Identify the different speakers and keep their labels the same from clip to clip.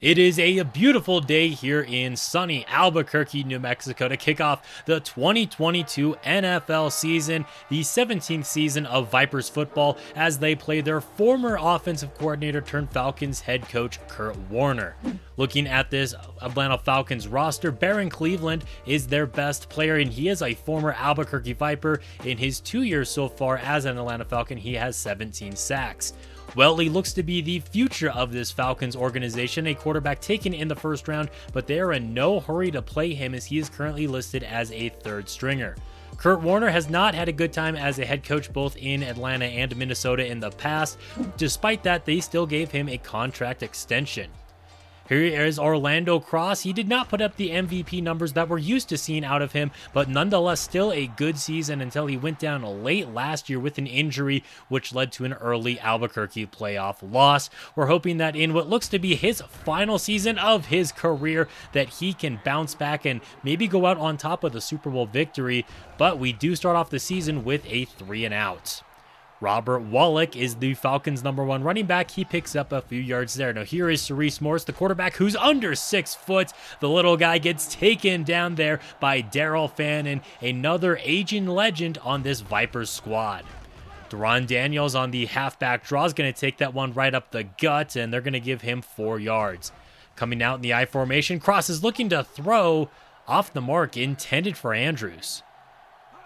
Speaker 1: It is a beautiful day here in sunny Albuquerque, New Mexico to kick off the 2022 NFL season, the 17th season of Vipers football, as they play their former offensive coordinator turned Falcons head coach Kurt Warner. Looking at this Atlanta Falcons roster, Baron Cleveland is their best player, and he is a former Albuquerque Viper. In his 2 years so far as an Atlanta Falcon, he has 17 sacks. Weltley looks to be the future of this Falcons organization, a quarterback taken in the first round, but they are in no hurry to play him as he is currently listed as a third stringer. Kurt Warner has not had a good time as a head coach both in Atlanta and Minnesota in the past. Despite that, they still gave him a contract extension. Here is Orlando Cross. He did not put up the MVP numbers that we're used to seeing out of him, but nonetheless still a good season until he went down late last year with an injury, which led to an early Albuquerque playoff loss. We're hoping that in what looks to be his final season of his career, that he can bounce back and maybe go out on top with a Super Bowl victory, but we do start off the season with a 3-and-out. Robert Wallach is the Falcons' #1 running back. He picks up a few yards there. Now here is Cerise Morse, the quarterback, who's under 6 foot. The little guy gets taken down there by Daryl Fannin, another aging legend on this Vipers squad. Deron Daniels on the halfback draw is going to take that one right up the gut, and they're going to give him 4 yards. Coming out in the I formation, Cross is looking to throw off the mark, intended for Andrews.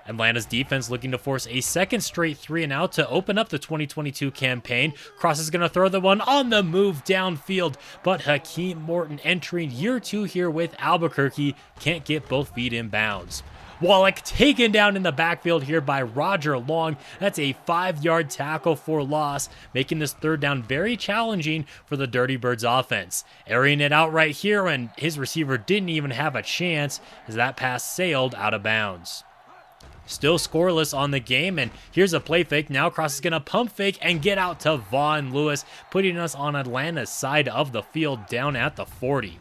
Speaker 1: Atlanta's defense looking to force a second straight 3-and-out to open up the 2022 campaign. Cross is going to throw the one on the move downfield, but Hakeem Morton, entering year 2 here with Albuquerque, can't get both feet in bounds. Wallach taken down in the backfield here by Roger Long. That's a 5-yard tackle for loss, making this third down very challenging for the Dirty Birds offense. Airing it out right here, and his receiver didn't even have a chance as that pass sailed out of bounds. Still scoreless on the game, and here's a play fake. Now Cross is going to pump fake and get out to Vaughn Lewis, putting us on Atlanta's side of the field down at the 40.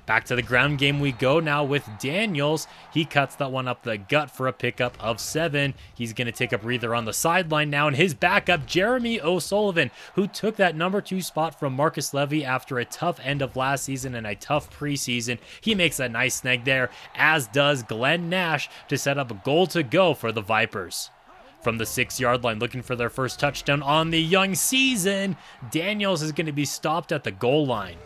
Speaker 1: Back to the ground game we go now with Daniels. He cuts that one up the gut for a pickup of 7. He's going to take a breather on the sideline now, and his backup, Jeremy O'Sullivan, who took that #2 spot from Marcus Levy after a tough end of last season and a tough preseason. He makes a nice snag there, as does Glenn Nash, to set up a goal to go for the Vipers. From the 6-yard line, looking for their first touchdown on the young season, Daniels is going to be stopped at the goal line.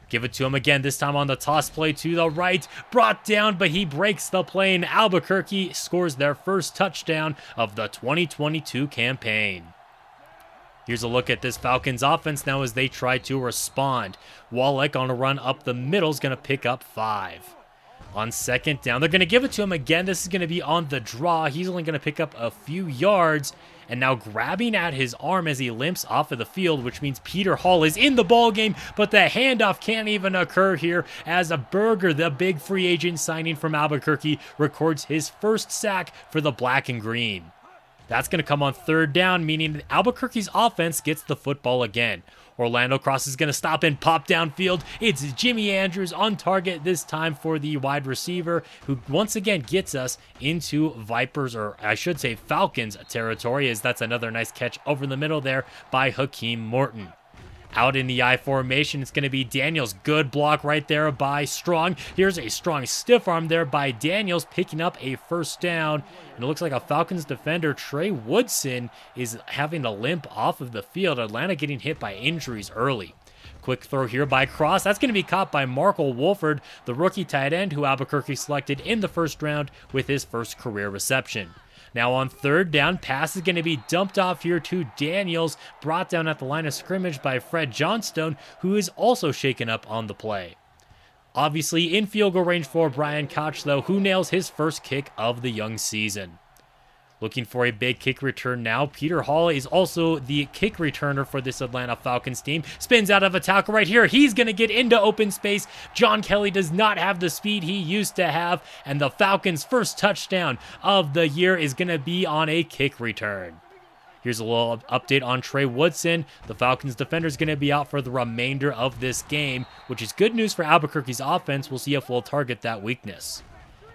Speaker 1: Give it to him again, this time on the toss play to the right. Brought down, but he breaks the play, and Albuquerque scores their first touchdown of the 2022 campaign. Here's a look at this Falcons offense now as they try to respond. Wallach on a run up the middle is going to pick up 5. On second down, they're going to give it to him again. This is going to be on the draw. He's only going to pick up a few yards, and now grabbing at his arm as he limps off of the field, which means Peter Hall is in the ball game, but the handoff can't even occur here as a Berger, the big free agent signing from Albuquerque, records his first sack for the black and green. That's going to come on third down, meaning Albuquerque's offense gets the football again. Orlando Cross is going to stop and pop downfield. It's Jimmy Andrews on target this time for the wide receiver, who once again gets us into Vipers, or I should say Falcons territory, as that's another nice catch over the middle there by Hakeem Morton. Out in the I formation, it's going to be Daniels. Good block right there by Strong. Here's a strong stiff arm there by Daniels, picking up a first down. And it looks like a Falcons defender, Trey Woodson, is having to limp off of the field. Atlanta getting hit by injuries early. Quick throw here by Cross. That's going to be caught by Markel Wolford, the rookie tight end who Albuquerque selected in the first round with his first career reception. Now on third down, pass is going to be dumped off here to Daniels, brought down at the line of scrimmage by Fred Johnstone, who is also shaken up on the play. Obviously in field goal range for Brian Koch, though, who nails his first kick of the young season. Looking for a big kick return now. Peter Hall is also the kick returner for this Atlanta Falcons team. Spins out of a tackle right here. He's going to get into open space. John Kelly does not have the speed he used to have, and the Falcons' first touchdown of the year is going to be on a kick return. Here's a little update on Trey Woodson. The Falcons defender is going to be out for the remainder of this game, which is good news for Albuquerque's offense. We'll see if we'll target that weakness.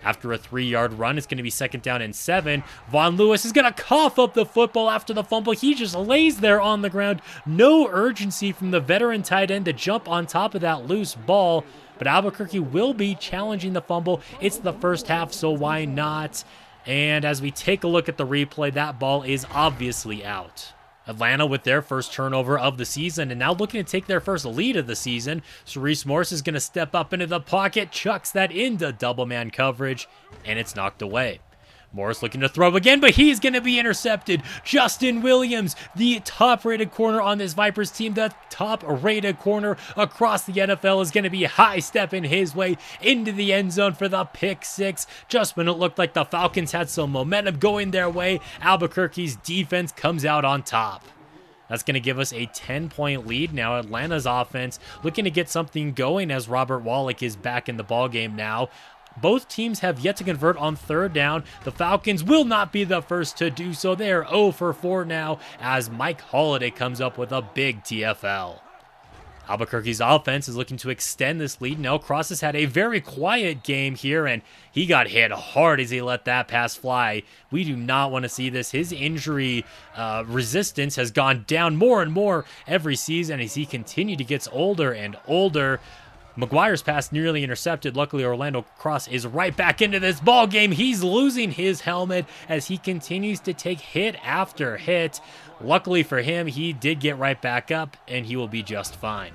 Speaker 1: After a 3-yard run, it's going to be 2nd down and 7. Von Lewis is going to cough up the football after the fumble. He just lays there on the ground. No urgency from the veteran tight end to jump on top of that loose ball. But Albuquerque will be challenging the fumble. It's the first half, so why not? And as we take a look at the replay, that ball is obviously out. Atlanta with their first turnover of the season and now looking to take their first lead of the season. Cerise Morris is going to step up into the pocket, chucks that into double man coverage, and it's knocked away. Morris looking to throw again, but he's going to be intercepted. Justin Williams, the top-rated corner on this Vipers team, the top-rated corner across the NFL, is going to be high-stepping his way into the end zone for the pick six. Just when it looked like the Falcons had some momentum going their way, Albuquerque's defense comes out on top. That's going to give us a 10-point lead. Now Atlanta's offense looking to get something going as Robert Wallach is back in the ballgame now. Both teams have yet to convert on 3rd down. The Falcons will not be the first to do so. They are 0 for 4 now as Mike Holliday comes up with a big TFL. Albuquerque's offense is looking to extend this lead. Now Cross has had a very quiet game here, and he got hit hard as he let that pass fly. We do not want to see this. His injury resistance has gone down more and more every season as he continued to get older and older. McGuire's pass nearly intercepted. Luckily, Orlando Cross is right back into this ball game. He's losing his helmet as he continues to take hit after hit. Luckily for him, he did get right back up, and he will be just fine.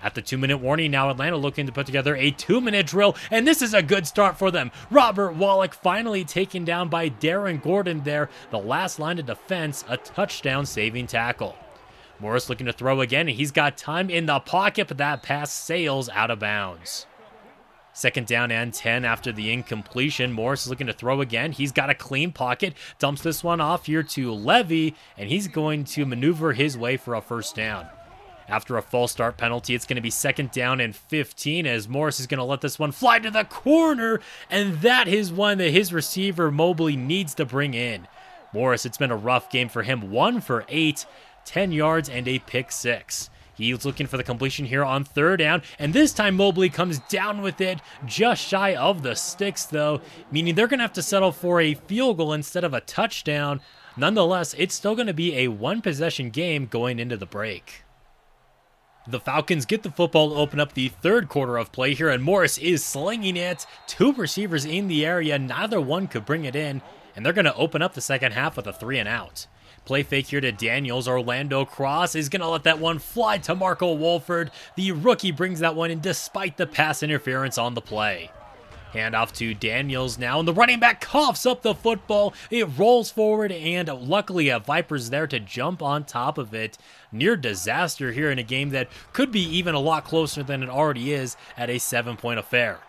Speaker 1: At the 2-minute warning, now Atlanta looking to put together a 2-minute drill, and this is a good start for them. Robert Wallach finally taken down by Darren Gordon there. The last line of defense, a touchdown-saving tackle. Morris looking to throw again, and he's got time in the pocket, but that pass sails out of bounds. 2nd down and 10 after the incompletion. Morris is looking to throw again. He's got a clean pocket, dumps this one off here to Levy, and he's going to maneuver his way for a 1st down. After a false start penalty, it's going to be 2nd down and 15 as Morris is going to let this one fly to the corner, and that is one that his receiver Mobley needs to bring in. Morris, it's been a rough game for him. 1 for 8. 10 yards and a pick six. He's looking for the completion here on 3rd down, and this time Mobley comes down with it just shy of the sticks, though, meaning they're going to have to settle for a field goal instead of a touchdown. Nonetheless, it's still going to be a 1-possession game going into the break. The Falcons get the football to open up the 3rd quarter of play here, and Morris is slinging it. 2 receivers in the area, neither one could bring it in, and they're going to open up the second half with a 3-and-out. Play fake here to Daniels. Orlando Cross is going to let that one fly to Marco Wolford. The rookie brings that one in despite the pass interference on the play. Handoff to Daniels now, and the running back coughs up the football. It rolls forward, and luckily a Viper's there to jump on top of it. Near disaster here in a game that could be even a lot closer than it already is at a 7-point affair.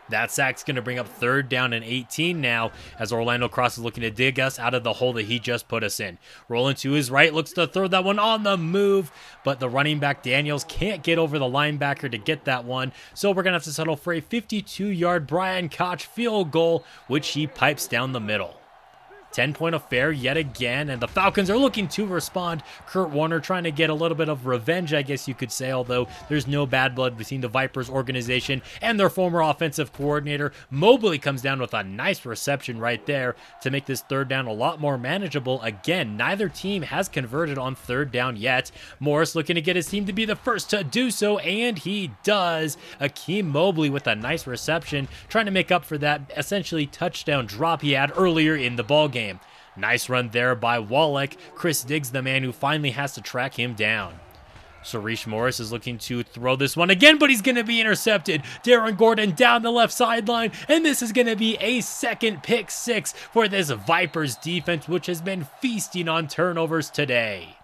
Speaker 1: That sack's going to bring up 3rd down and 18 now as Orlando Cross is looking to dig us out of the hole that he just put us in. Rolling to his right, looks to throw that one on the move, but the running back Daniels can't get over the linebacker to get that one, so we're going to have to settle for a 52-yard Brian Koch field goal, which he pipes down the middle. 10-point affair yet again, and the Falcons are looking to respond. Kurt Warner trying to get a little bit of revenge, I guess you could say, although there's no bad blood between the Vipers organization and their former offensive coordinator. Mobley comes down with a nice reception right there to make this 3rd down a lot more manageable. Again, neither team has converted on 3rd down yet. Morris looking to get his team to be the first to do so, and he does. Akeem Mobley with a nice reception, trying to make up for that essentially touchdown drop he had earlier in the ballgame. Nice run there by Wallach. Chris Diggs, the man who finally has to track him down. Cerise Morris is looking to throw this one again, but he's going to be intercepted. Darren Gordon down the left sideline, and this is going to be a 2nd pick six for this Vipers defense, which has been feasting on turnovers today.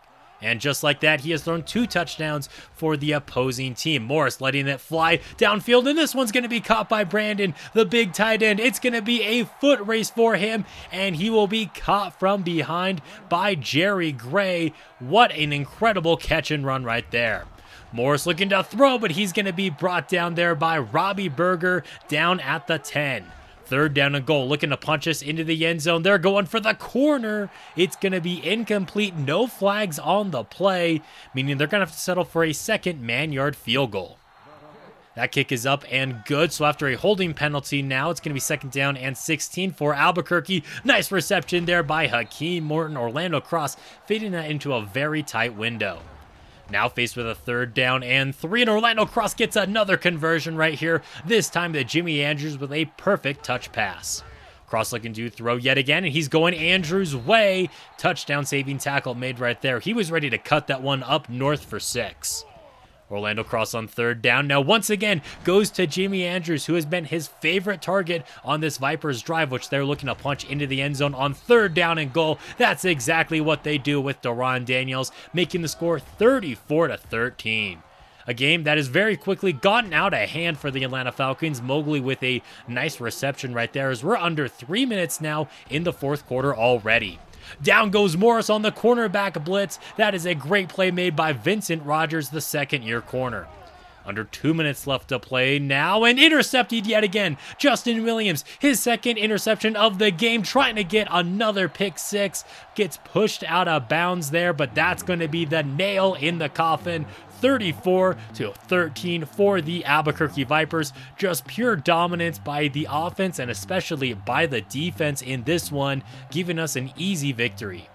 Speaker 1: And just like that, he has thrown 2 touchdowns for the opposing team. Morris letting it fly downfield, and this one's going to be caught by Brandon, the big tight end. It's going to be a foot race for him, and he will be caught from behind by Jerry Gray. What an incredible catch and run right there. Morris looking to throw, but he's going to be brought down there by Robbie Berger down at the 10. 3rd down and goal, looking to punch us into the end zone. They're going for the corner. It's going to be incomplete. No flags on the play, meaning they're going to have to settle for a 2nd man-yard field goal. That kick is up and good. So after a holding penalty now, it's going to be 2nd down and 16 for Albuquerque. Nice reception there by Hakeem Morton. Orlando Cross fitting that into a very tight window. Now faced with a 3rd down and 3, and Orlando Cross gets another conversion right here. This time to Jimmy Andrews with a perfect touch pass. Cross looking to throw yet again, and he's going Andrews' way. Touchdown saving tackle made right there. He was ready to cut that one up north for 6. Orlando Cross on 3rd down. Now once again goes to Jimmy Andrews, who has been his favorite target on this Vipers drive, which they're looking to punch into the end zone on 3rd down and goal. That's exactly what they do with Deron Daniels, making the score 34-13. A game that has very quickly gotten out of hand for the Atlanta Falcons. Mobley with a nice reception right there, as we're under 3 minutes now in the 4th quarter already. Down goes Morris on the cornerback blitz. That is a great play made by Vincent Rogers, the 2nd-year corner. Under 2 minutes left to play now, and intercepted yet again. Justin Williams, his 2nd interception of the game, trying to get another pick 6. Gets pushed out of bounds there, but that's going to be the nail in the coffin. 34-13 for the Albuquerque Vipers. Just pure dominance by the offense and especially by the defense in this one, giving us an easy victory.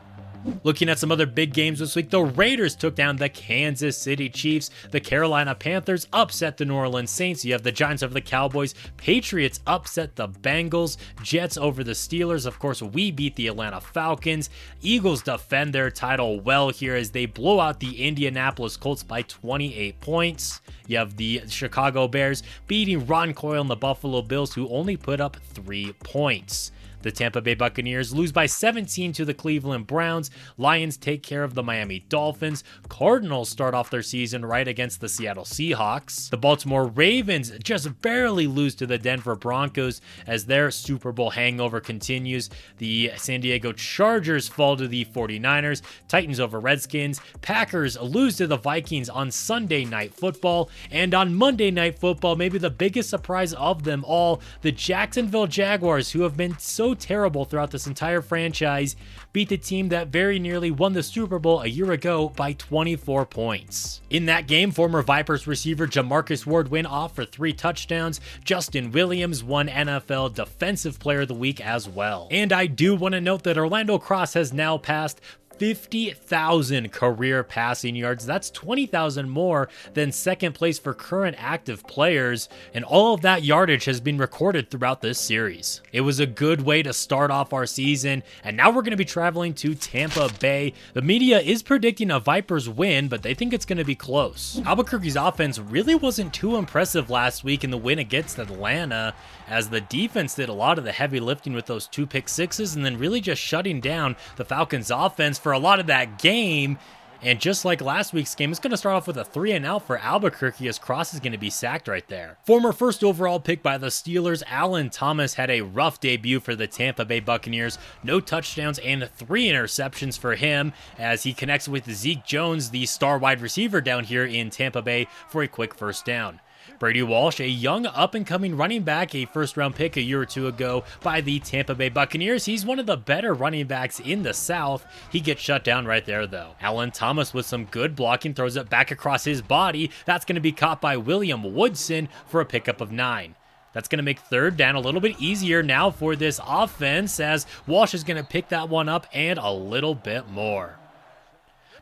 Speaker 1: Looking at some other big games this week, the Raiders took down the Kansas City Chiefs. The Carolina Panthers upset the New Orleans Saints. You have the Giants over the Cowboys. Patriots upset the Bengals. Jets over the Steelers. Of course, we beat the Atlanta Falcons. Eagles defend their title well here as they blow out the Indianapolis Colts by 28 points. You have the Chicago Bears beating Ron Coyle and the Buffalo Bills, who only put up 3 points. The Tampa Bay Buccaneers lose by 17 to the Cleveland Browns. Lions take care of the Miami Dolphins. Cardinals start off their season right against the Seattle Seahawks. The Baltimore Ravens just barely lose to the Denver Broncos as their Super Bowl hangover continues. The San Diego Chargers fall to the 49ers. Titans over Redskins. Packers lose to the Vikings on Sunday Night Football. And on Monday Night Football, maybe the biggest surprise of them all, the Jacksonville Jaguars, who have been so terrible throughout this entire franchise, beat the team that very nearly won the Super Bowl a year ago by 24 points. In that game, former Vipers receiver Jamarcus Ward went off for 3 touchdowns. Justin Williams won NFL Defensive Player of the Week as well. And I do want to note that Orlando Cross has now passed 50,000 career passing yards. That's 20,000 more than 2nd place for current active players, and all of that yardage has been recorded throughout this series. It was a good way to start off our season, and now we're going to be traveling to Tampa Bay. The media is predicting a Vipers win, but they think it's going to be close. Albuquerque's offense really wasn't too impressive last week in the win against Atlanta, as the defense did a lot of the heavy lifting with those 2 pick sixes and then really just shutting down the Falcons offense for a lot of that game. And just like last week's game, it's going to start off with a 3-and-out for Albuquerque as Cross is going to be sacked right there. Former 1st overall pick by the Steelers, Alan Thomas had a rough debut for the Tampa Bay Buccaneers. No touchdowns and 3 interceptions for him as he connects with Zeke Jones, the star wide receiver down here in Tampa Bay, for a quick 1st down. Brady Walsh, a young up-and-coming running back, a 1st-round pick a year or 2 ago by the Tampa Bay Buccaneers. He's one of the better running backs in the South. He gets shut down right there, though. Alan Thomas with some good blocking throws it back across his body. That's going to be caught by William Woodson for a pickup of 9. That's going to make 3rd down a little bit easier now for this offense as Walsh is going to pick that one up and a little bit more.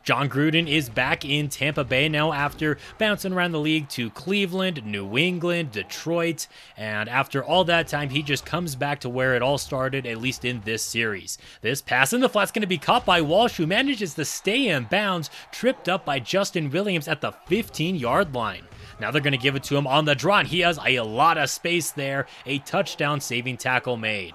Speaker 1: John Gruden is back in Tampa Bay now after bouncing around the league to Cleveland, New England, Detroit, and after all that time, he just comes back to where it all started, at least in this series. This pass in the flat's going to be caught by Walsh, who manages to stay in bounds, tripped up by Justin Williams at the 15-yard line. Now they're going to give it to him on the draw, and he has a lot of space there. A touchdown saving tackle made.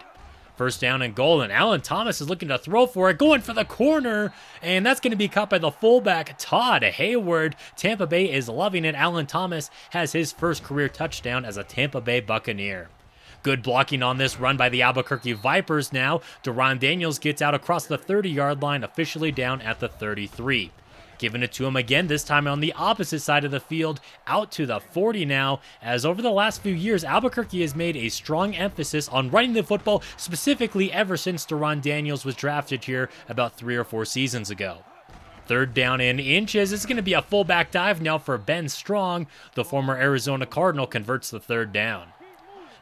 Speaker 1: 1st down and goal, and Alan Thomas is looking to throw for it, going for the corner, and that's going to be caught by the fullback, Todd Hayward. Tampa Bay is loving it. Alan Thomas has his 1st career touchdown as a Tampa Bay Buccaneer. Good blocking on this run by the Albuquerque Vipers now. Deron Daniels gets out across the 30-yard line, officially down at the 33. Giving it to him again, this time on the opposite side of the field, out to the 40 now, as over the last few years, Albuquerque has made a strong emphasis on running the football, specifically ever since Deron Daniels was drafted here about 3 or 4 seasons ago. Third down in inches. It's going to be a fullback dive now for Ben Strong. The former Arizona Cardinal converts the third down.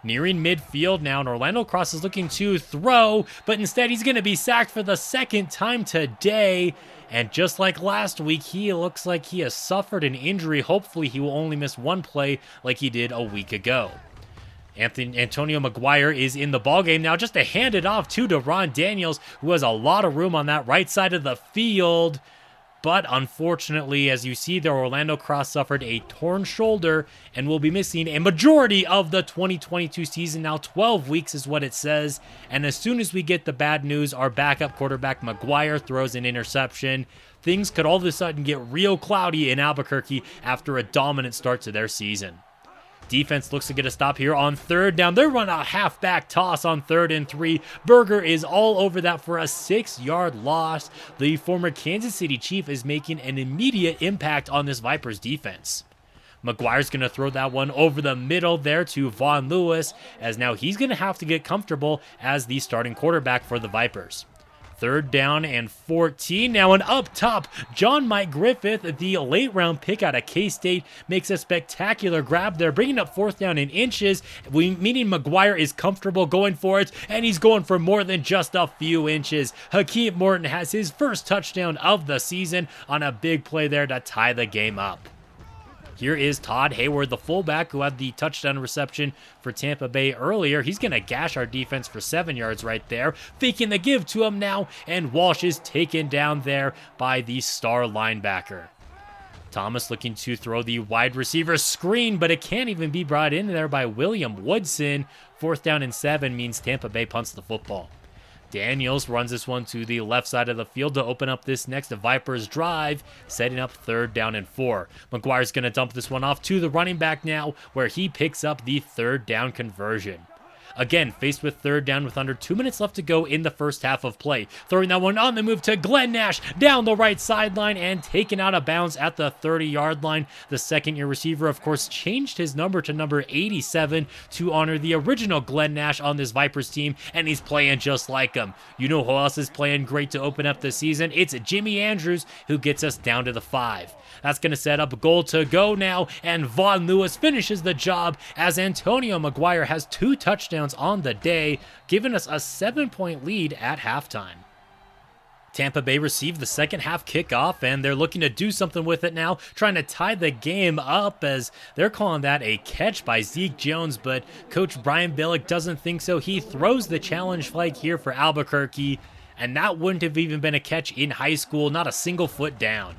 Speaker 1: Nearing midfield now, and Orlando Cross is looking to throw, but instead he's going to be sacked for the second time today. And just like last week, he looks like he has suffered an injury. Hopefully he will only miss one play like he did a week ago. Antonio McGuire is in the ballgame now, just to hand it off to Deron Daniels, who has a lot of room on that right side of the field. But unfortunately, as you see there, Orlando Cross suffered a torn shoulder and will be missing a majority of the 2022 season. Now 12 weeks is what it says. And as soon as we get the bad news, our backup quarterback McGuire throws an interception. Things could all of a sudden get real cloudy in Albuquerque after a dominant start to their season. Defense looks to get a stop here on third down. They run a halfback toss on 3rd and 3. Berger is all over that for a 6-yard loss. The former Kansas City Chief is making an immediate impact on this Vipers defense. McGuire's going to throw that one over the middle there to Vaughn Lewis, as now he's going to have to get comfortable as the starting quarterback for the Vipers. 3rd down and 14 now, and up top, John Mike Griffith, the late-round pick out of K-State, makes a spectacular grab there, bringing up 4th down in inches, meaning McGuire is comfortable going for it, and he's going for more than just a few inches. Hakeem Morton has his first touchdown of the season on a big play there to tie the game up. Here is Todd Hayward, the fullback, who had the touchdown reception for Tampa Bay earlier. He's going to gash our defense for 7 yards right there. Faking the give to him now, and Walsh is taken down there by the star linebacker. Thomas looking to throw the wide receiver screen, but it can't even be brought in there by William Woodson. 4th down and 7 means Tampa Bay punts the football. Daniels runs this one to the left side of the field to open up this next Vipers drive, setting up 3rd down and 4. McGuire's going to dump this one off to the running back now, where he picks up the 3rd down conversion. Again, faced with 3rd down with under 2 minutes left to go in the first half of play. Throwing that one on the move to Glenn Nash down the right sideline and taken out of bounds at the 30-yard line. The second-year receiver, of course, changed his number to number 87 to honor the original Glenn Nash on this Vipers team, and he's playing just like him. You know who else is playing great to open up the season? It's Jimmy Andrews, who gets us down to the 5. That's going to set up a goal to go now, and Vaughn Lewis finishes the job as Antonio McGuire has 2 touchdowns on the day, giving us a 7-point lead at halftime. Tampa Bay received the second half kickoff, and they're looking to do something with it now, trying to tie the game up, as they're calling that a catch by Zeke Jones, but Coach Brian Billick doesn't think so. He throws the challenge flag here for Albuquerque, and that wouldn't have even been a catch in high school, not a single foot down.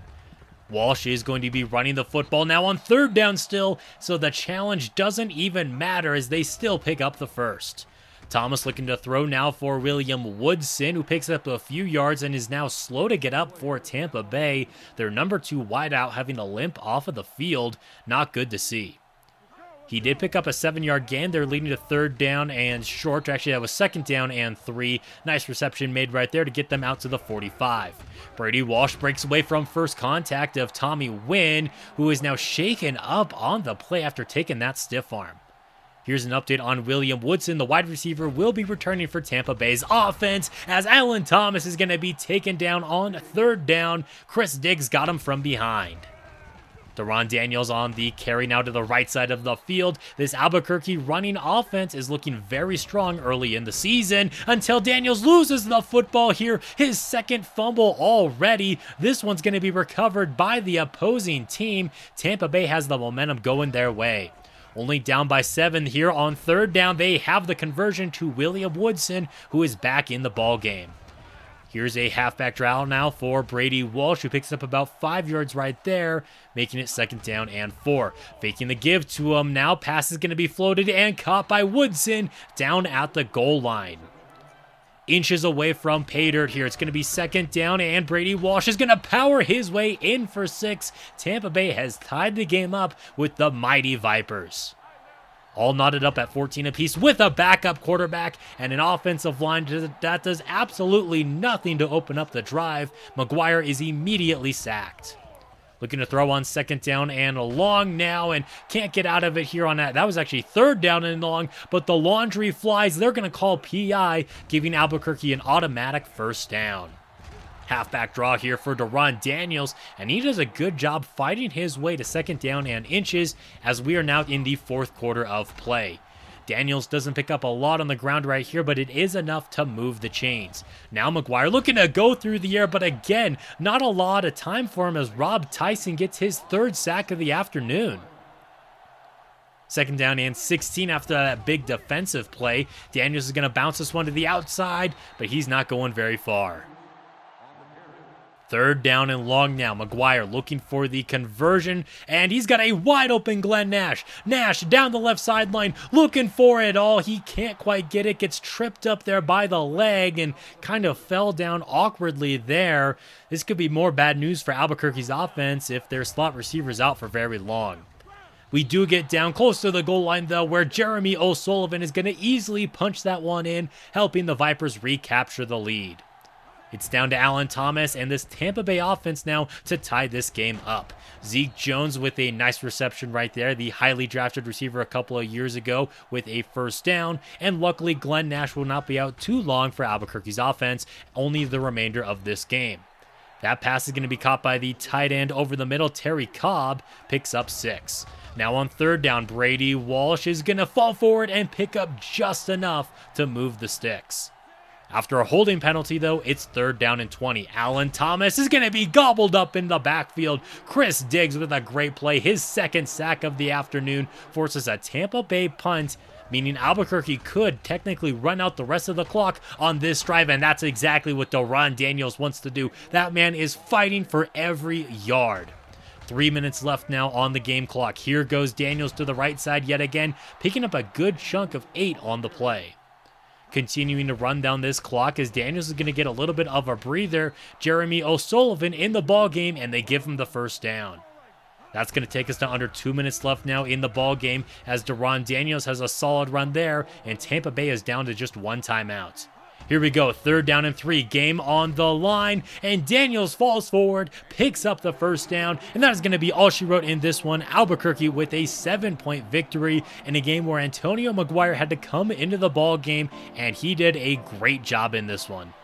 Speaker 1: Walsh is going to be running the football now on 3rd down still, so the challenge doesn't even matter as they still pick up the first. Thomas looking to throw now for William Woodson, who picks up a few yards and is now slow to get up for Tampa Bay. Their number 2 wideout having a limp off of the field. Not good to see. He did pick up a 7-yard gain. They're leading to 3rd down and short. Actually, that was 2nd down and 3. Nice reception made right there to get them out to the 45. Brady Walsh breaks away from first contact of Tommy Wynn, who is now shaken up on the play after taking that stiff arm. Here's an update on William Woodson. The wide receiver will be returning for Tampa Bay's offense, as Alan Thomas is going to be taken down on 3rd down. Chris Diggs got him from behind. Deron Daniels on the carry now to the right side of the field. This Albuquerque running offense is looking very strong early in the season until Daniels loses the football here. His 2nd fumble already. This one's going to be recovered by the opposing team. Tampa Bay has the momentum going their way. Only down by 7 here on 3rd down. They have the conversion to William Woodson, who is back in the ball game. Here's a halfback draw now for Brady Walsh, who picks up about 5 yards right there, making it 2nd down and 4. Faking the give to him now. Pass is going to be floated and caught by Woodson down at the goal line. Inches away from pay dirt here. It's going to be 2nd down, and Brady Walsh is going to power his way in for 6. Tampa Bay has tied the game up with the mighty Vipers. All knotted up at 14 apiece with a backup quarterback and an offensive line that does absolutely nothing to open up the drive. McGuire is immediately sacked. Looking to throw on 2nd down and long now, and can't get out of it here on that. That was actually 3rd down and long, but the laundry flies. They're going to call PI, giving Albuquerque an automatic 1st down. Halfback draw here for DaRon Daniels, and he does a good job fighting his way to second down and inches as we are now in the fourth quarter of play. Daniels doesn't pick up a lot on the ground right here, but it is enough to move the chains. Now McGuire looking to go through the air, but again, not a lot of time for him as Rob Tyson gets his third sack of the afternoon. Second down and 16 after that big defensive play. Daniels is going to bounce this one to the outside, but he's not going very far. Third down and long now. McGuire looking for the conversion, and he's got a wide open Glenn Nash. Nash down the left sideline, looking for it all. He can't quite get it, gets tripped up there by the leg and kind of fell down awkwardly there. This could be more bad news for Albuquerque's offense if their slot receiver's out for very long. We do get down close to the goal line, though, where Jeremy O'Sullivan is going to easily punch that one in, helping the Vipers recapture the lead. It's down to Alan Thomas and this Tampa Bay offense now to tie this game up. Zeke Jones with a nice reception right there, the highly drafted receiver a couple of years ago with a first down, and luckily Glenn Nash will not be out too long for Albuquerque's offense, only the remainder of this game. That pass is going to be caught by the tight end over the middle. Terry Cobb picks up 6. Now on third down, Brady Walsh is going to fall forward and pick up just enough to move the sticks. After a holding penalty, though, it's third down and 20. Alan Thomas is going to be gobbled up in the backfield. Chris Diggs with a great play. His second sack of the afternoon forces a Tampa Bay punt, meaning Albuquerque could technically run out the rest of the clock on this drive, and that's exactly what DaRon Daniels wants to do. That man is fighting for every yard. 3 minutes left now on the game clock. Here goes Daniels to the right side yet again, picking up a good chunk of 8 on the play. Continuing to run down this clock as Daniels is going to get a little bit of a breather. Jeremy O'Sullivan in the ball game, and they give him the first down. That's going to take us to under 2 minutes left now in the ball game as DaRon Daniels has a solid run there, and Tampa Bay is down to just one timeout. Here we go, third down and 3, game on the line, and Daniels falls forward, picks up the first down, and that is going to be all she wrote in this one. Albuquerque with a 7-point victory in a game where Antonio McGuire had to come into the ball game, and he did a great job in this one.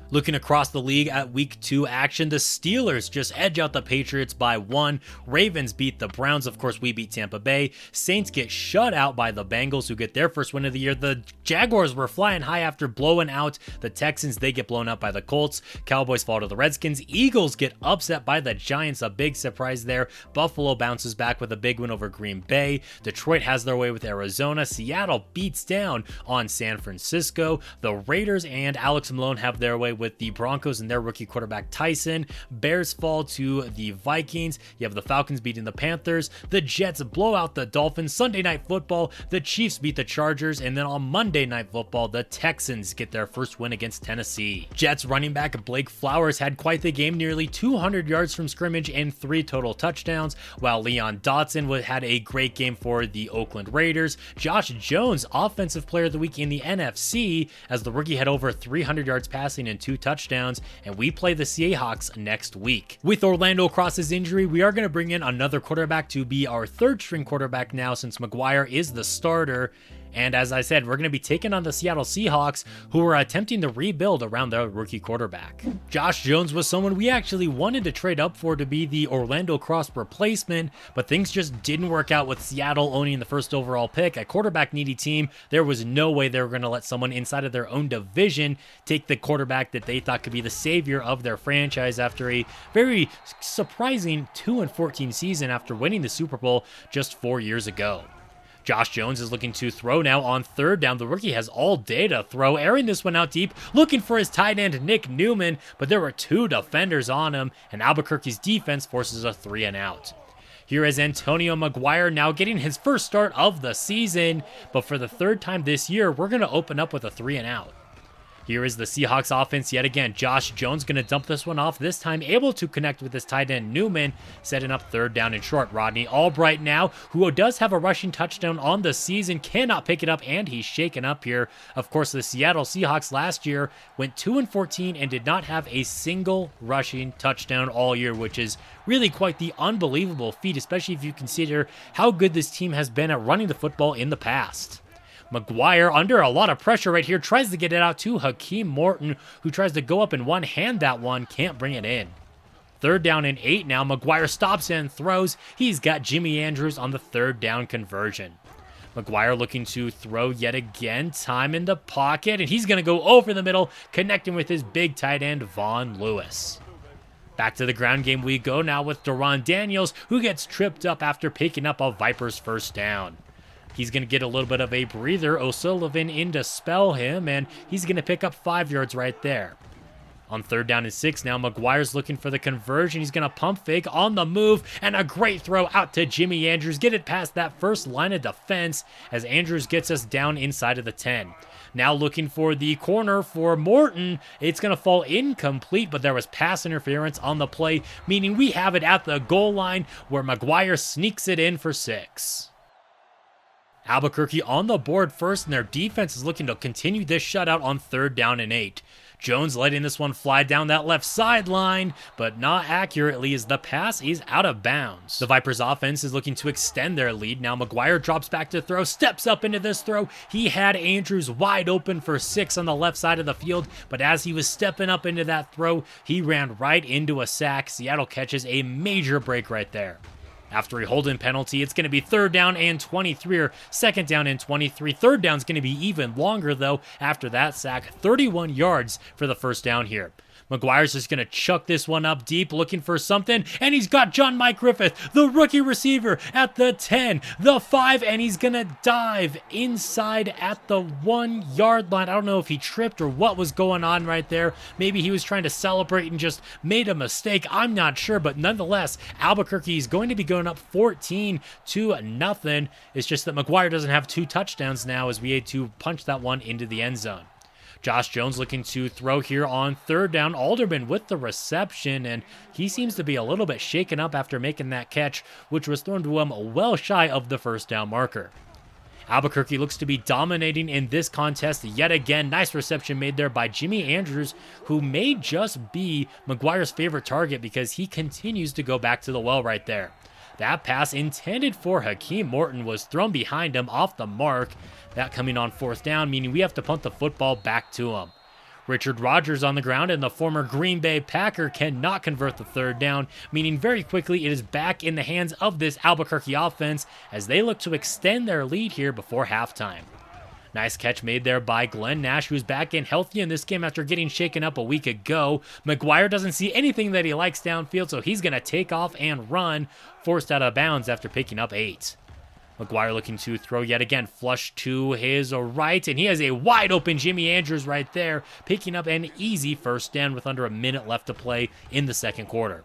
Speaker 1: Looking across the league at week 2 action, the Steelers just edge out the Patriots by 1. Ravens beat the Browns. Of course, we beat Tampa Bay. Saints get shut out by the Bengals, who get their first win of the year. The Jaguars were flying high after blowing out the Texans. They get blown out by the Colts. Cowboys fall to the Redskins. Eagles get upset by the Giants. A big surprise there. Buffalo bounces back with a big win over Green Bay. Detroit has their way with Arizona. Seattle beats down on San Francisco. The Raiders and Alex Malone have their way with the Broncos and their rookie quarterback Tyson. Bears fall to the Vikings. You have the Falcons beating the Panthers. The Jets blow out the Dolphins. Sunday Night Football, the Chiefs beat the Chargers. And then on Monday Night Football, the Texans get their first win against Tennessee. Jets running back Blake Flowers had quite the game, nearly 200 yards from scrimmage and 3 total touchdowns, while Leon Dotson had a great game for the Oakland Raiders. Josh Jones, Offensive Player of the Week in the NFC, as the rookie had over 300 yards passing and 2 touchdowns, and we play the Seahawks next week. With Orlando Cross's injury, we are going to bring in another quarterback to be our third string quarterback now, since McGuire is the starter. And as I said, we're going to be taking on the Seattle Seahawks, who are attempting to rebuild around their rookie quarterback. Josh Jones was someone we actually wanted to trade up for to be the Orlando Cross replacement, but things just didn't work out with Seattle owning the first overall pick. A quarterback needy team, there was no way they were going to let someone inside of their own division take the quarterback that they thought could be the savior of their franchise after a very surprising 2-14 season after winning the Super Bowl just 4 years ago. Josh Jones is looking to throw now on third down. The rookie has all day to throw, airing this one out deep, looking for his tight end, Nick Newman, but there were 2 defenders on him, and Albuquerque's defense forces a 3-and-out. Here is Antonio McGuire now getting his first start of the season, but for the third time this year, we're going to open up with a 3-and-out. Here is the Seahawks offense yet again. Josh Jones going to dump this one off, this time able to connect with his tight end Newman, setting up third down and short. Rodney Albright now, who does have a rushing touchdown on the season, cannot pick it up, and he's shaken up here. Of course, the Seattle Seahawks last year went 2-14 and did not have a single rushing touchdown all year, which is really quite the unbelievable feat, especially if you consider how good this team has been at running the football in the past. McGuire, under a lot of pressure right here, tries to get it out to Hakeem Morton, who tries to go up and one-hand that one, can't bring it in. 3rd down and 8 now. McGuire stops and throws. He's got Jimmy Andrews on the 3rd down conversion. McGuire looking to throw yet again. Time in the pocket, and he's going to go over the middle, connecting with his big tight end, Vaughn Lewis. Back to the ground game we go now with Deron Daniels, who gets tripped up after picking up a Vipers 1st down. He's going to get a little bit of a breather. O'Sullivan in to spell him, and he's going to pick up 5 yards right there. On 3rd down and 6 now, McGuire's looking for the conversion. He's going to pump fake on the move, and a great throw out to Jimmy Andrews. Get it past that first line of defense as Andrews gets us down inside of the 10. Now looking for the corner for Morton. It's going to fall incomplete, but there was pass interference on the play, meaning we have it at the goal line where McGuire sneaks it in for 6. Albuquerque on the board first, and their defense is looking to continue this shutout on 3rd down and 8. Jones letting this one fly down that left sideline, but not accurately as the pass is out of bounds. The Vipers offense is looking to extend their lead. Now McGuire drops back to throw, steps up into this throw. He had Andrews wide open for 6 on the left side of the field, but as he was stepping up into that throw, he ran right into a sack. Seattle catches a major break right there. After a holding penalty, it's going to be 3rd down and 23, or 2nd down and 23. 3rd down is going to be even longer, though, after that sack. 31 yards for the 1st down here. McGuire's just going to chuck this one up deep, looking for something, and he's got John Mike Griffith, the rookie receiver, at the 10, the 5, and he's going to dive inside at the 1-yard line. I don't know if he tripped or what was going on right there. Maybe he was trying to celebrate and just made a mistake. I'm not sure, but nonetheless, Albuquerque is going to be going up 14-0. It's just that McGuire doesn't have 2 touchdowns now as we had to punch that one into the end zone. Josh Jones looking to throw here on 3rd down. Alderman with the reception, and he seems to be a little bit shaken up after making that catch, which was thrown to him well shy of the 1st down marker. Albuquerque looks to be dominating in this contest yet again. Nice reception made there by Jimmy Andrews, who may just be McGuire's favorite target because he continues to go back to the well right there. That pass intended for Hakeem Morton was thrown behind him off the mark. That coming on 4th down, meaning we have to punt the football back to him. Richard Rodgers on the ground, and the former Green Bay Packer cannot convert the 3rd down, meaning very quickly it is back in the hands of this Albuquerque offense as they look to extend their lead here before halftime. Nice catch made there by Glenn Nash, who's back in healthy in this game after getting shaken up a week ago. McGuire doesn't see anything that he likes downfield, so he's going to take off and run, forced out of bounds after picking up 8. McGuire looking to throw yet again, flush to his right, and he has a wide open Jimmy Andrews right there, picking up an easy 1st down with under a minute left to play in the 2nd quarter.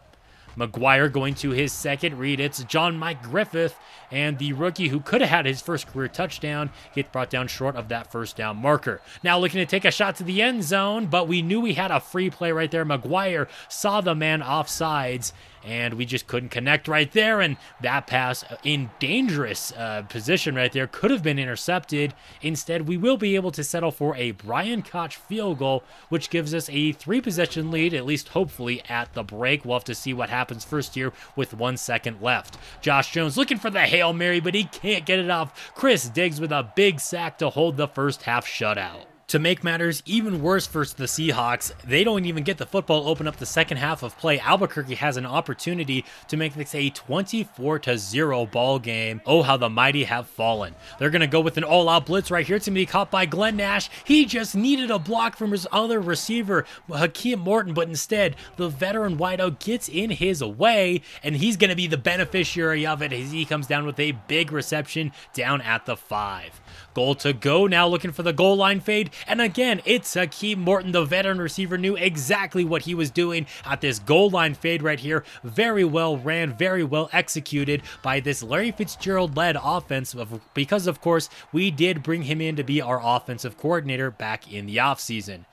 Speaker 1: McGuire going to his 2nd read. It's John Mike Griffith, and the rookie who could have had his first career touchdown gets brought down short of that 1st down marker. Now looking to take a shot to the end zone, but we knew we had a free play right there. McGuire saw the man offsides, and we just couldn't connect right there, and that pass in dangerous position right there could have been intercepted. Instead, we will be able to settle for a Brian Koch field goal, which gives us a 3-possession lead, at least hopefully at the break. We'll have to see what happens first here with 1 second left. Josh Jones looking for the Hail Mary, but he can't get it off. Chris Diggs with a big sack to hold the first half shutout. To make matters even worse for the Seahawks, they don't even get the football open up the second half of play. Albuquerque has an opportunity to make this a 24-0 ball game. Oh, how the mighty have fallen. They're going to go with an all-out blitz right here. It's going to be caught by Glenn Nash. He just needed a block from his other receiver, Hakeem Morton, but instead, the veteran wideout gets in his way, and he's going to be the beneficiary of it as he comes down with a big reception down at the 5. Goal to go now, looking for the goal line fade. And again, it's Hakeem Morton, the veteran receiver, knew exactly what he was doing at this goal line fade right here. Very well ran, very well executed by this Larry Fitzgerald-led offense because, of course, we did bring him in to be our offensive coordinator back in the offseason.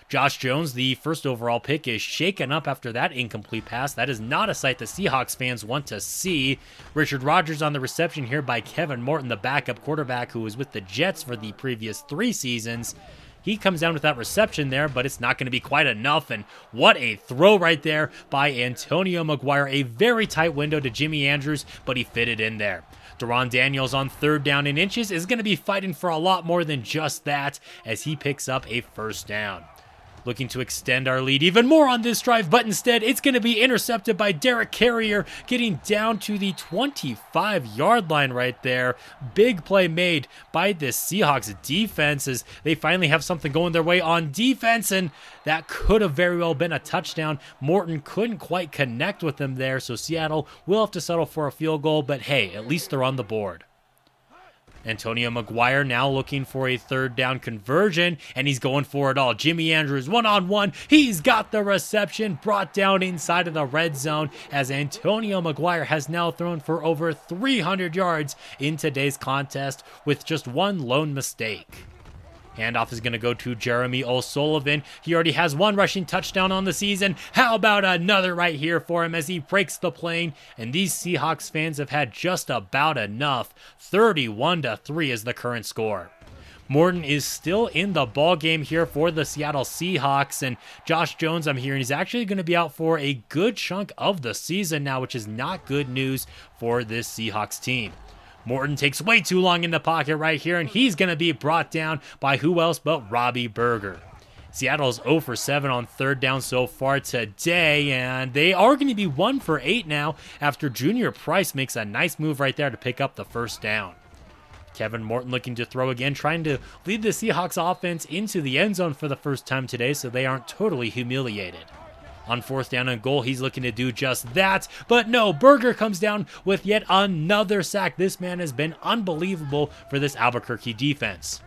Speaker 1: Josh Jones, the first overall pick, is shaken up after that incomplete pass. That is not a sight the Seahawks fans want to see. Richard Rodgers on the reception here by Kevin Morton, the backup quarterback who was with the Jets for the previous 3 seasons. He comes down with that reception there, but it's not going to be quite enough. And what a throw right there by Antonio McGuire. A very tight window to Jimmy Andrews, but he fit it in there. Deron Daniels on 3rd down and inches is going to be fighting for a lot more than just that as he picks up a 1st down. Looking to extend our lead even more on this drive, but instead it's going to be intercepted by Derek Carrier, getting down to the 25-yard line right there. Big play made by this Seahawks defense as they finally have something going their way on defense, and that could have very well been a touchdown. Morton couldn't quite connect with them there, so Seattle will have to settle for a field goal, but hey, at least they're on the board. Antonio McGuire now looking for a 3rd down conversion, and he's going for it all. Jimmy Andrews one-on-one. He's got the reception brought down inside of the red zone as Antonio McGuire has now thrown for over 300 yards in today's contest with just one lone mistake. Handoff is going to go to Jeremy O'Sullivan. He already has 1 rushing touchdown on the season. How about another right here for him as he breaks the plane? And these Seahawks fans have had just about enough. 31-3 is the current score. Morton is still in the ball game here for the Seattle Seahawks, and Josh Jones, I'm hearing, is actually going to be out for a good chunk of the season now, which is not good news for this Seahawks team. Morton takes way too long in the pocket right here, and he's going to be brought down by who else but Robbie Berger. Seattle's 0 for 7 on 3rd down so far today, and they are going to be 1 for 8 now after Junior Price makes a nice move right there to pick up the 1st down. Kevin Morton looking to throw again, trying to lead the Seahawks offense into the end zone for the first time today so they aren't totally humiliated. On 4th down and goal, he's looking to do just that, but no, Berger comes down with yet another sack. This man has been unbelievable for this Albuquerque defense.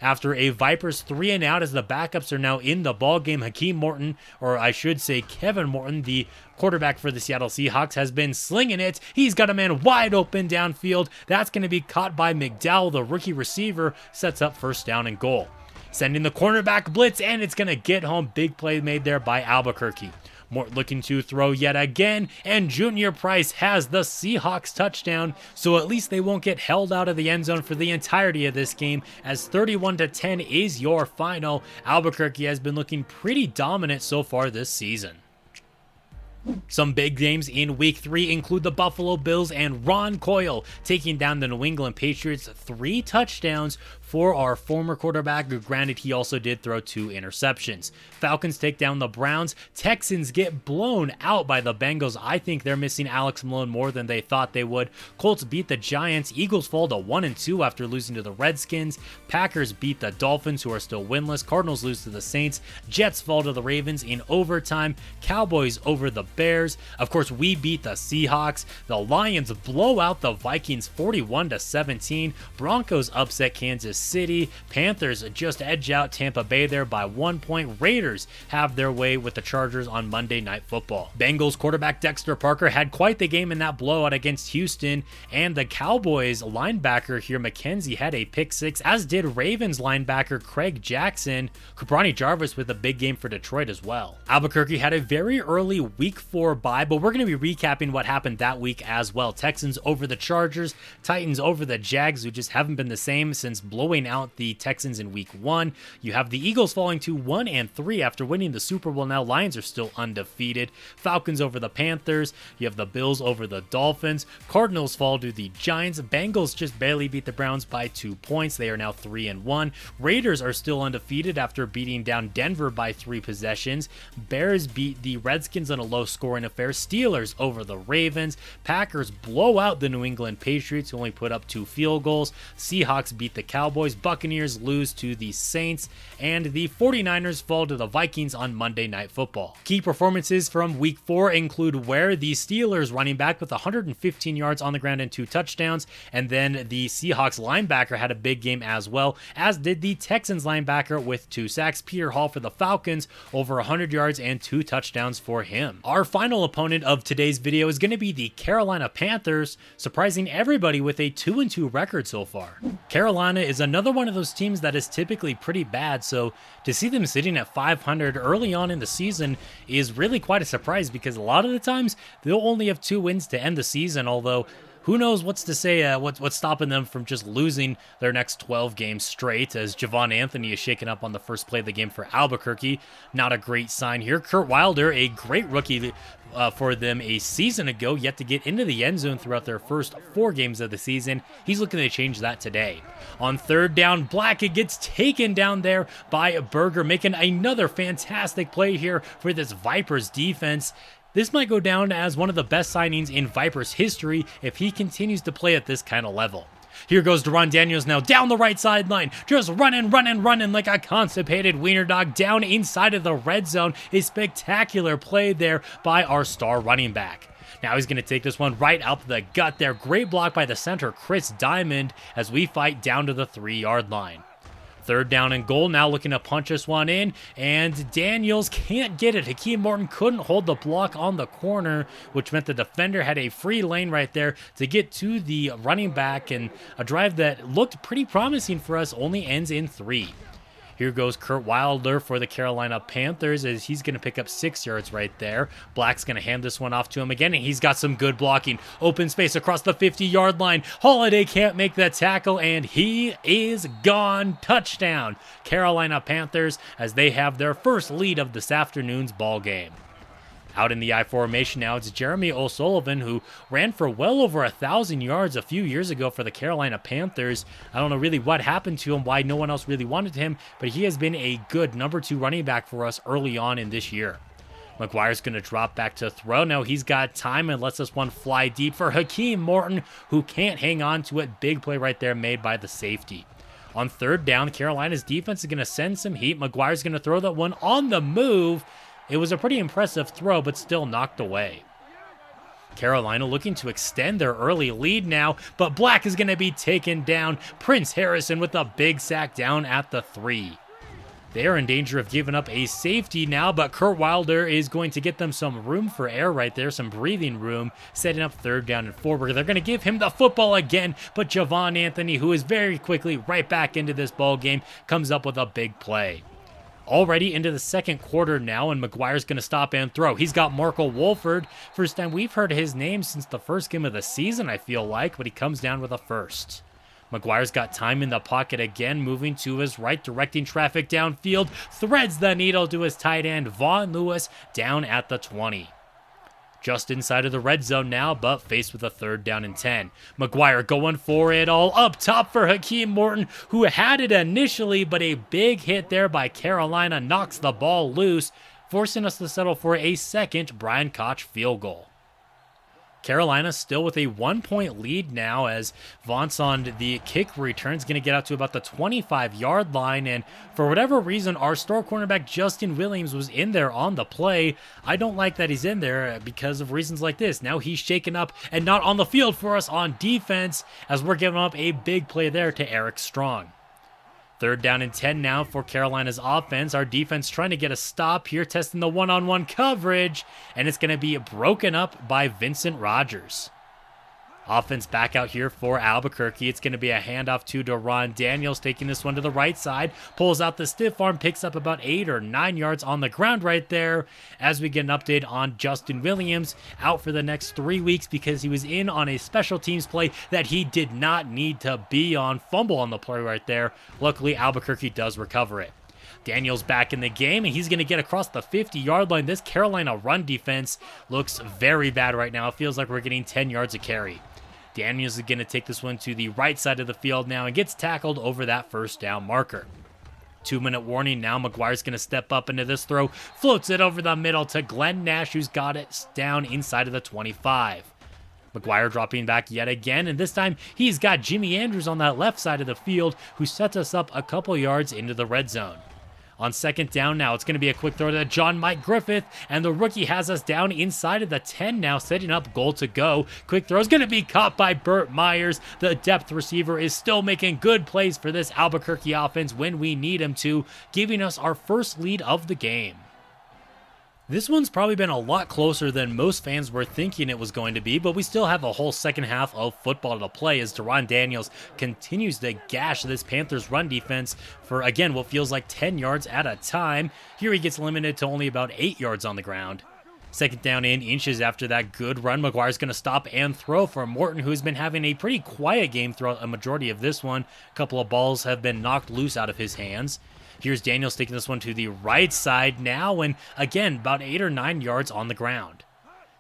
Speaker 1: After a Vipers 3 and out as the backups are now in the ball game, Hakeem Morton, or I should say Kevin Morton, the quarterback for the Seattle Seahawks, has been slinging it. He's got a man wide open downfield. That's going to be caught by McDowell, the rookie receiver, sets up 1st down and goal. Sending the cornerback blitz, and it's going to get home. Big play made there by Albuquerque. Mort looking to throw yet again, and Junior Price has the Seahawks touchdown, so at least they won't get held out of the end zone for the entirety of this game, as 31-10 is your final. Albuquerque has been looking pretty dominant so far this season. Some big games in Week 3 include the Buffalo Bills and Ron Coyle taking down the New England Patriots. 3 touchdowns for our former quarterback. Granted, he also did throw 2 interceptions. Falcons take down the Browns. Texans get blown out by the Bengals. I think they're missing Alex Malone more than they thought they would. Colts beat the Giants. Eagles fall to 1-2 after losing to the Redskins. Packers beat the Dolphins, who are still winless. Cardinals lose to the Saints. Jets fall to the Ravens in overtime. Cowboys over the Bears. Of course, we beat the Seahawks. The Lions blow out the Vikings 41-17. Broncos upset Kansas City. Panthers just edge out Tampa Bay there by 1 point. Raiders have their way with the Chargers on Monday Night Football. Bengals quarterback Dexter Parker had quite the game in that blowout against Houston, and the Cowboys linebacker here, McKenzie, had a pick 6, as did Ravens linebacker Craig Jackson. Caprani Jarvis with a big game for Detroit as well. Albuquerque had a very early Week 4 bye, but we're going to be recapping what happened that week as well. Texans over the Chargers, Titans over the Jags, who just haven't been the same since blowing out the Texans in Week 1. You have the Eagles falling to 1-3 after winning the Super Bowl. Now Lions are still undefeated. Falcons over the Panthers. You have the Bills over the Dolphins. Cardinals fall to the Giants. Bengals just barely beat the Browns by 2 points. They are now 3-1. Raiders are still undefeated after beating down Denver by 3 possessions. Bears beat the Redskins in a low-scoring affair. Steelers over the Ravens. Packers blow out the New England Patriots, who only put up 2 field goals. Seahawks beat the Cowboys. Buccaneers lose to the Saints, and the 49ers fall to the Vikings on Monday Night Football. Key performances from Week 4 include where the Steelers running back with 115 yards on the ground and 2 touchdowns, and then the Seahawks linebacker had a big game as well, as did the Texans linebacker with 2 sacks. Peter Hall for the Falcons, over 100 yards and 2 touchdowns for him. Our final opponent of today's video is going to be the Carolina Panthers, surprising everybody with a 2-2 record so far. Carolina is another one of those teams that is typically pretty bad, so to see them sitting at 500 early on in the season is really quite a surprise, because a lot of the times they'll only have 2 wins to end the season, although who knows what's to say, what's stopping them from just losing their next 12 games straight, as Javon Anthony is shaken up on the first play of the game for Albuquerque. Not a great sign here. Kurt Wilder, a great rookie for them a season ago, yet to get into the end zone throughout their first 4 games of the season. He's looking to change that today. On third down, Blackett gets taken down there by Berger, making another fantastic play here for this Vipers defense. This might go down as one of the best signings in Vipers history if he continues to play at this kind of level. Here goes Deron Daniels now down the right sideline, just running like a constipated wiener dog down inside of the red zone. A spectacular play there by our star running back. Now he's going to take this one right out the gut there. Great block by the center, Chris Diamond, as we fight down to the 3-yard line. Third down and goal, now looking to punch this one in, and Daniels can't get it. Hakeem Morton couldn't hold the block on the corner, which meant the defender had a free lane right there to get to the running back, and a drive that looked pretty promising for us only ends in 3. Here goes Kurt Wilder for the Carolina Panthers as he's going to pick up 6 yards right there. Black's going to hand this one off to him again, and he's got some good blocking. Open space across the 50-yard line. Holiday can't make that tackle, and he is gone. Touchdown, Carolina Panthers, as they have their first lead of this afternoon's ball game. Out in the I formation now, it's Jeremy O'Sullivan, who ran for well over 1,000 yards a few years ago for the Carolina Panthers. I don't know really what happened to him, why no one else really wanted him, but he has been a good number 2 running back for us early on in this year. McGuire's going to drop back to throw. Now he's got time and lets this one fly deep for Hakeem Morton, who can't hang on to it. Big play right there made by the safety. On third down, Carolina's defense is going to send some heat. McGuire's going to throw that one on the move. It was a pretty impressive throw, but still knocked away. Carolina looking to extend their early lead now, but Black is going to be taken down. Prince Harrison with a big sack down at the 3. They are in danger of giving up a safety now, but Kurt Wilder is going to get them some room for air right there, some breathing room, setting up third down and forward. They're going to give him the football again, but Javon Anthony, who is very quickly right back into this ball game, comes up with a big play. Already into the second quarter now, and McGuire's going to stop and throw. He's got Marco Wolford. First time we've heard his name since the first game of the season, I feel like, but he comes down with a first. McGuire's got time in the pocket again, moving to his right, directing traffic downfield, threads the needle to his tight end, Vaughn Lewis, down at the 20. Just inside of the red zone now, but faced with a third down and 10. McGuire going for it all up top for Hakeem Morton, who had it initially, but a big hit there by Carolina knocks the ball loose, forcing us to settle for a second Brian Koch field goal. Carolina still with a 1-point lead now as Vance on the kick return is going to get out to about the 25-yard line, and for whatever reason, our star cornerback Justin Williams was in there on the play. I don't like that he's in there because of reasons like this. Now he's shaken up and not on the field for us on defense as we're giving up a big play there to Eric Strong. Third down and 10 now for Carolina's offense. Our defense trying to get a stop here, testing the one-on-one coverage, and it's going to be broken up by Vincent Rogers. Offense back out here for Albuquerque. It's going to be a handoff to Deron Daniels, taking this one to the right side, pulls out the stiff arm, picks up about 8 or 9 yards on the ground right there. As we get an update on Justin Williams, out for the next 3 weeks because he was in on a special teams play that he did not need to be on. Fumble on the play right there. Luckily, Albuquerque does recover it. Daniels back in the game, and he's going to get across the 50-yard line. This Carolina run defense looks very bad right now. It feels like we're getting 10 yards a carry. Daniels is going to take this one to the right side of the field now and gets tackled over that first down marker. 2-minute warning now. McGuire's going to step up into this throw, floats it over the middle to Glenn Nash, who's got it down inside of the 25. McGuire dropping back yet again, and this time he's got Jimmy Andrews on that left side of the field, who sets us up a couple yards into the red zone. On second down now, it's going to be a quick throw to John Mike Griffith, and the rookie has us down inside of the 10 now, setting up goal to go. Quick throw is going to be caught by Burt Myers. The depth receiver is still making good plays for this Albuquerque offense when we need him to, giving us our first lead of the game. This one's probably been a lot closer than most fans were thinking it was going to be, but we still have a whole second half of football to play as Deron Daniels continues to gash this Panthers run defense for, again, what feels like 10 yards at a time. Here he gets limited to only about 8 yards on the ground. Second down in inches after that good run. McGuire's going to stop and throw for Morton, who's been having a pretty quiet game throughout a majority of this one. A couple of balls have been knocked loose out of his hands. Here's Daniels taking this one to the right side now, and again, about 8 or 9 yards on the ground.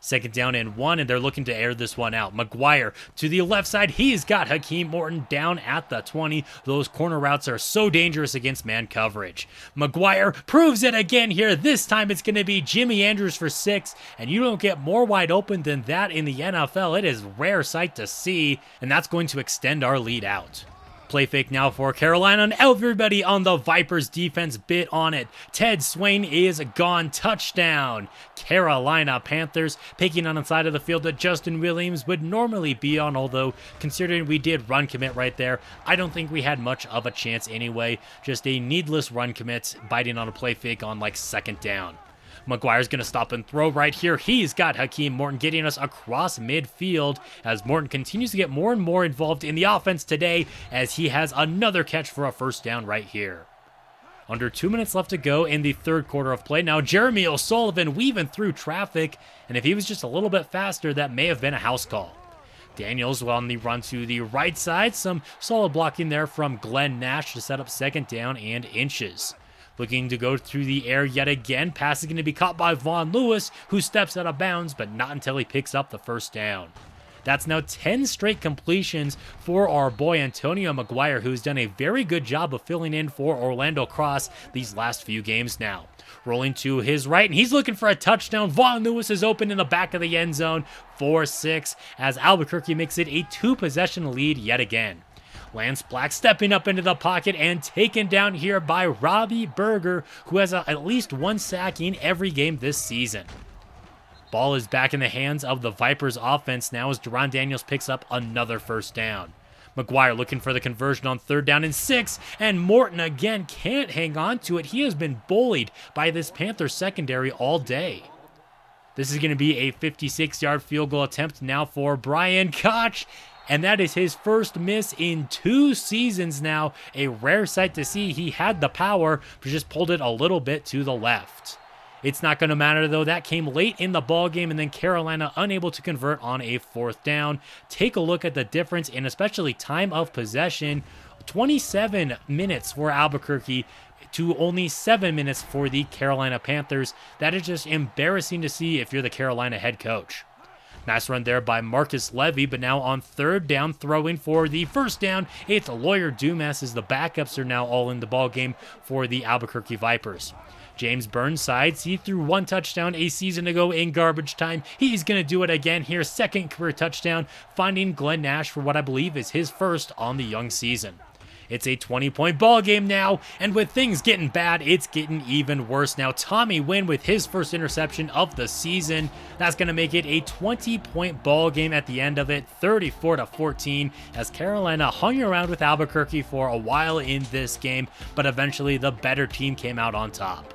Speaker 1: Second down and 1, and they're looking to air this one out. McGuire to the left side. He's got Hakeem Morton down at the 20. Those corner routes are so dangerous against man coverage. McGuire proves it again here. This time it's going to be Jimmy Andrews for 6, and you don't get more wide open than that in the NFL. It is a rare sight to see, and that's going to extend our lead out. Play fake now for Carolina, and everybody on the Vipers defense bit on it. Ted Swain is gone. Touchdown. Carolina Panthers picking on the side of the field that Justin Williams would normally be on, although considering we did run commit right there, I don't think we had much of a chance anyway. Just a needless run commit, biting on a play fake on like second down. McGuire's going to stop and throw right here. He's got Hakeem Morton getting us across midfield as Morton continues to get more and more involved in the offense today as he has another catch for a first down right here. Under 2 minutes left to go in the third quarter of play. Now Jeremy O'Sullivan weaving through traffic, and if he was just a little bit faster, that may have been a house call. Daniels on the run to the right side. Some solid blocking there from Glenn Nash to set up second down and inches. Looking to go through the air yet again. Pass is going to be caught by Vaughn Lewis, who steps out of bounds, but not until he picks up the first down. That's now 10 straight completions for our boy Antonio McGuire, who's done a very good job of filling in for Orlando Cross these last few games now. Rolling to his right, and he's looking for a touchdown. Vaughn Lewis is open in the back of the end zone, 4-6, as Albuquerque makes it a 2-possession lead yet again. Lance Black stepping up into the pocket and taken down here by Robbie Berger, who has at least one sack in every game this season. Ball is back in the hands of the Vipers offense now as Deron Daniels picks up another first down. McGuire looking for the conversion on third down and 6, and Morton again can't hang on to it. He has been bullied by this Panthers secondary all day. This is going to be a 56-yard field goal attempt now for Brian Koch, and that is his first miss in 2 seasons now. A rare sight to see. He had the power, but just pulled it a little bit to the left. It's not going to matter, though. That came late in the ball game, and then Carolina unable to convert on a fourth down. Take a look at the difference in especially time of possession. 27 minutes for Albuquerque to only 7 minutes for the Carolina Panthers. That is just embarrassing to see if you're the Carolina head coach. Nice run there by Marcus Levy, but now on third down, throwing for the first down, it's Lawyer Dumas as the backups are now all in the ball game for the Albuquerque Vipers. James Burnside, he threw 1 touchdown a season ago in garbage time. He's going to do it again here. Second career touchdown, finding Glenn Nash for what I believe is his first on the young season. It's a 20-point ball game now, and with things getting bad, it's getting even worse now. Tommy Wynn with his first interception of the season. That's going to make it a 20-point ball game at the end of it, 34-14, as Carolina hung around with Albuquerque for a while in this game, but eventually the better team came out on top.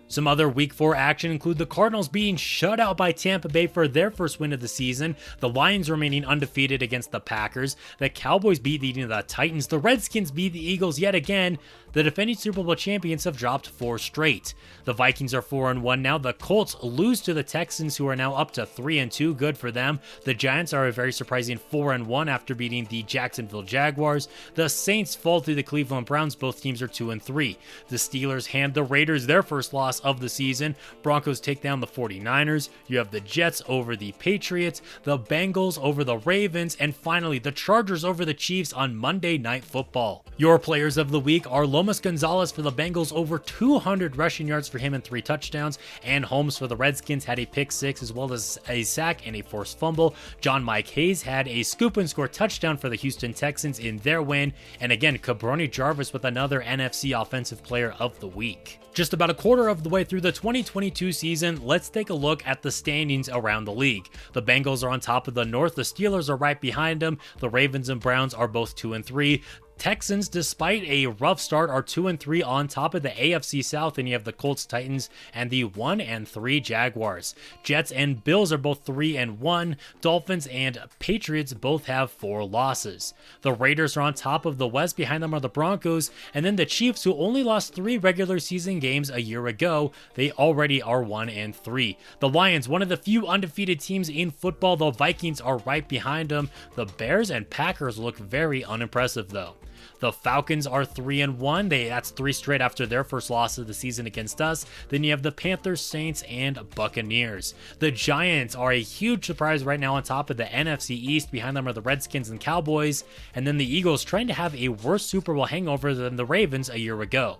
Speaker 1: Some other Week 4 action include the Cardinals being shut out by Tampa Bay for their first win of the season, the Lions remaining undefeated against the Packers, the Cowboys beating the Titans, the Redskins beat the Eagles yet again, the defending Super Bowl champions have dropped 4 straight. The Vikings are 4-1 now, the Colts lose to the Texans, who are now up to 3-2, good for them. The Giants are a very surprising 4-1 after beating the Jacksonville Jaguars. The Saints fall to the Cleveland Browns, both teams are 2-3. The Steelers hand the Raiders their first loss of the season. Broncos take down the 49ers. You have the Jets over the Patriots, the Bengals over the Ravens, and finally the Chargers over the Chiefs on Monday Night Football. Your players of the week are Lomas Gonzalez for the Bengals, over 200 rushing yards for him and 3 touchdowns, and Holmes for the Redskins had a pick 6 as well as a sack and a forced fumble. John Mike Hayes had a scoop and score touchdown for the Houston Texans in their win, and again Cabroni Jarvis with another NFC Offensive Player of the Week. Just about a quarter of the way through the 2022 season, let's take a look at the standings around the league. The Bengals are on top of the North, the Steelers are right behind them, the Ravens and Browns are both 2-3. Texans, despite a rough start, are 2-3 on top of the AFC South, and you have the Colts, Titans, and the 1-3 Jaguars. Jets and Bills are both 3-1. Dolphins and Patriots both have 4 losses. The Raiders are on top of the West. Behind them are the Broncos, and then the Chiefs, who only lost 3 regular season games a year ago. They already are 1-3. The Lions, one of the few undefeated teams in football. The Vikings are right behind them. The Bears and Packers look very unimpressive, though. The Falcons are 3-1. That's 3 straight after their first loss of the season against us. Then you have the Panthers, Saints, and Buccaneers. The Giants are a huge surprise right now on top of the NFC East. Behind them are the Redskins and Cowboys. And then the Eagles trying to have a worse Super Bowl hangover than the Ravens a year ago.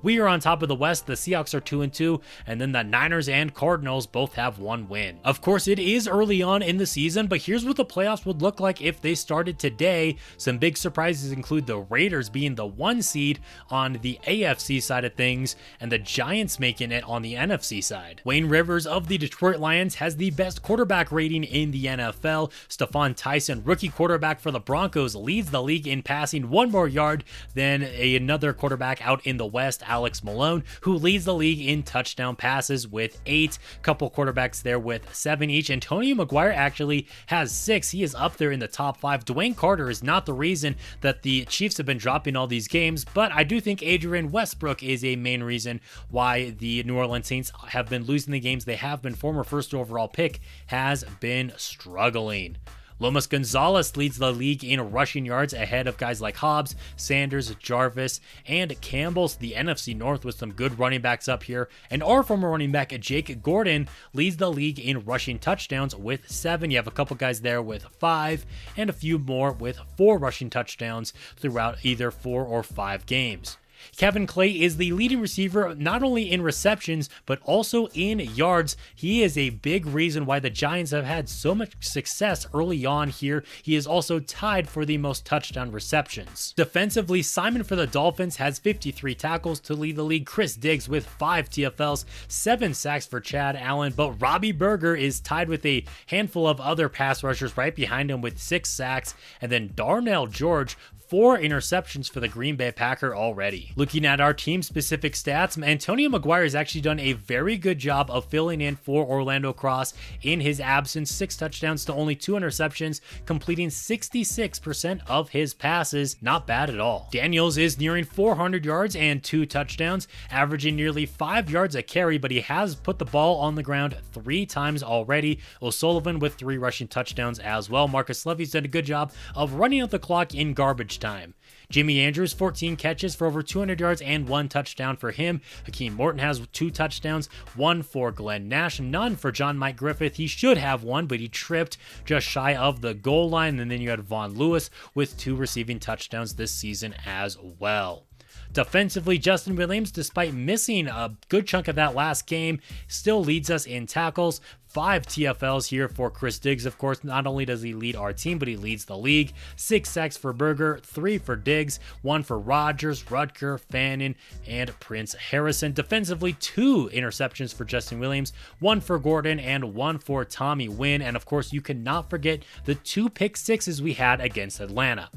Speaker 1: We are on top of the West. The Seahawks are 2-2, and then the Niners and Cardinals both have 1 win. Of course, it is early on in the season, but here's what the playoffs would look like if they started today. Some big surprises include the Raiders being the 1 seed on the AFC side of things, and the Giants making it on the NFC side. Wayne Rivers of the Detroit Lions has the best quarterback rating in the NFL. Stephon Tyson, rookie quarterback for the Broncos, leads the league in passing 1 more yard than another quarterback out in the West, Alex Malone, who leads the league in touchdown passes with 8. Couple quarterbacks there with 7 each. Antonio McGuire actually has 6. He is up there in the top 5. Dwayne Carter is not the reason that the Chiefs have been dropping all these games, but I do think Adrian Westbrook is a main reason why the New Orleans Saints have been losing the games they have been. Former first overall pick has been struggling. Lomas Gonzalez leads the league in rushing yards ahead of guys like Hobbs, Sanders, Jarvis, and Campbell's the NFC North with some good running backs up here. And our former running back, Jake Gordon, leads the league in rushing touchdowns with 7. You have a couple guys there with 5 and a few more with 4 rushing touchdowns throughout either 4 or 5 games. Kevin Clay is the leading receiver not only in receptions but also in yards. He is a big reason why the Giants have had so much success early on here. He is also tied for the most touchdown receptions. Defensively, Simon for the Dolphins has 53 tackles to lead the league. Chris Diggs with 5 TFLs, 7 sacks for Chad Allen, but Robbie Berger is tied with a handful of other pass rushers right behind him with 6 sacks, and then Darnell George 4 interceptions for the Green Bay Packer already. Looking at our team-specific stats, Antonio McGuire has actually done a very good job of filling in for Orlando Cross in his absence. 6 touchdowns to only 2 interceptions, completing 66% of his passes. Not bad at all. Daniels is nearing 400 yards and 2 touchdowns, averaging nearly 5 yards a carry, but he has put the ball on the ground 3 times already. O'Sullivan with 3 rushing touchdowns as well. Marcus Levy's done a good job of running out the clock in garbage time. Jimmy Andrews, 14 catches for over 200 yards and 1 touchdown for him. Hakeem Morton has 2 touchdowns, 1 for Glenn Nash, none for John Mike Griffith. He should have 1, but he tripped just shy of the goal line. And then you had Vaughn Lewis with 2 receiving touchdowns this season as well. Defensively, Justin Williams, despite missing a good chunk of that last game, still leads us in tackles. 5 TFLs here for Chris Diggs, of course. Not only does he lead our team, but he leads the league. 6 sacks for Berger, 3 for Diggs, 1 for Rodgers, Rutger, Fannin, and Prince Harrison. Defensively, 2 interceptions for Justin Williams, 1 for Gordon, and 1 for Tommy Wynn. And of course, you cannot forget the 2 pick sixes we had against Atlanta.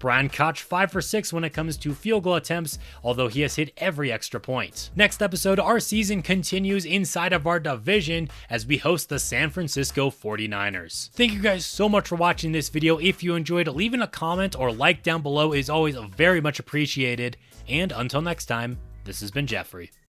Speaker 1: Brian Koch 5 for 6 when it comes to field goal attempts, although he has hit every extra point. Next episode, our season continues inside of our division as we host the San Francisco 49ers. Thank you guys so much for watching this video. If you enjoyed, leaving a comment or like down below is always very much appreciated. And until next time, this has been Jeffrey.